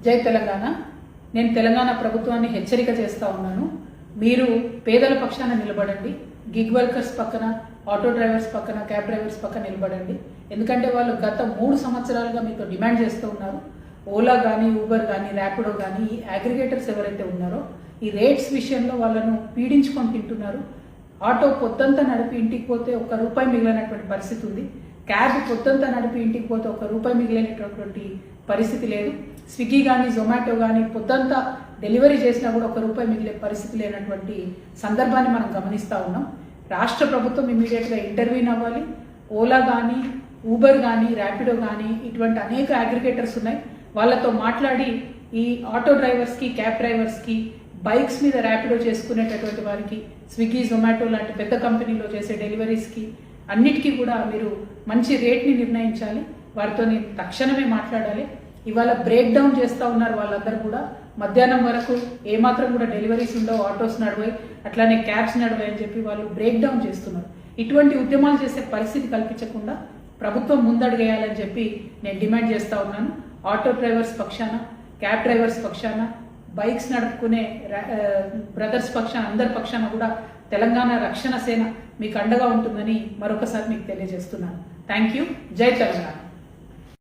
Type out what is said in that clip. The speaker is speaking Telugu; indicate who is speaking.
Speaker 1: జై తెలంగాణ. నేను తెలంగాణ ప్రభుత్వాన్ని హెచ్చరిక చేస్తా ఉన్నాను. మీరు పేదల పక్షాన నిలబడండి. గిగ్ వర్కర్స్ పక్కన, ఆటో డ్రైవర్స్ పక్కన, క్యాబ్ డ్రైవర్స్ పక్కన నిలబడండి. ఎందుకంటే వాళ్ళు గత 3 సంవత్సరాలుగా మీతో డిమాండ్ చేస్తూ ఉన్నారు. ఓలా కానీ, ఊబర్ కానీ, ర్యాపిడో కానీ, ఈ అగ్రిగేటర్స్ ఎవరైతే ఉన్నారో ఈ రేట్స్ విషయంలో వాళ్ళను పీడించుకొని తింటున్నారు. ఆటో పొద్దంతా నడిపి ఇంటికి పోతే ₹1 మిగిలినటువంటి పరిస్థితి ఉంది. క్యాబ్ పొద్దంతా నడిపి ఇంటికి పోతే ₹1 మిగిలినటువంటి పరిస్థితి లేదు. స్విగ్గీ కానీ, జొమాటో కానీ పొద్దంతా డెలివరీ చేసినా కూడా ₹1 మిగిలే పరిస్థితి లేనటువంటి సందర్భాన్ని మనం గమనిస్తూ ఉన్నాం. రాష్ట్ర ప్రభుత్వం ఇమీడియట్గా ఇంటర్వ్యూన్ అవ్వాలి. ఓలా కానీ, ఊబర్ కానీ, ర్యాపిడో కానీ ఇటువంటి అనేక అగ్రిగేటర్స్ ఉన్నాయి. వాళ్ళతో మాట్లాడి ఈ ఆటో డ్రైవర్స్కి, క్యాబ్ డ్రైవర్స్కి, బైక్స్ మీద ర్యాపిడో చేసుకునేటటువంటి వారికి, స్విగ్గీ, జొమాటో లాంటి పెద్ద కంపెనీలో చేసే డెలివరీస్కి అన్నిటికీ కూడా మీరు మంచి రేట్ని నిర్ణయించాలి. వారితో నేను తక్షణమే మాట్లాడాలి. ఇవాళ బ్రేక్ డౌన్ చేస్తూ ఉన్నారు వాళ్ళందరూ కూడా. మధ్యాహ్నం వరకు ఏమాత్రం కూడా డెలివరీస్ ఉండవు, ఆటోస్ నడవాయి, అట్లానే క్యాబ్స్ నడవాయి అని చెప్పి వాళ్ళు బ్రేక్ డౌన్ చేస్తున్నారు. ఇటువంటి ఉద్యమాలు చేసే పరిస్థితి కల్పించకుండా ప్రభుత్వం ముందడుగేయాలని చెప్పి నేను డిమాండ్ చేస్తూ ఉన్నాను. ఆటో డ్రైవర్స్ పక్షాన, క్యాబ్ డ్రైవర్స్ పక్షాన, బైక్స్ నడుపుకునే బ్రదర్స్ పక్షాన, అందరి పక్షాన కూడా తెలంగాణ రక్షణ సేన మీకు అండగా ఉంటుందని మరొకసారి మీకు తెలియజేస్తున్నాను. Thank you. జై తెలంగాణ.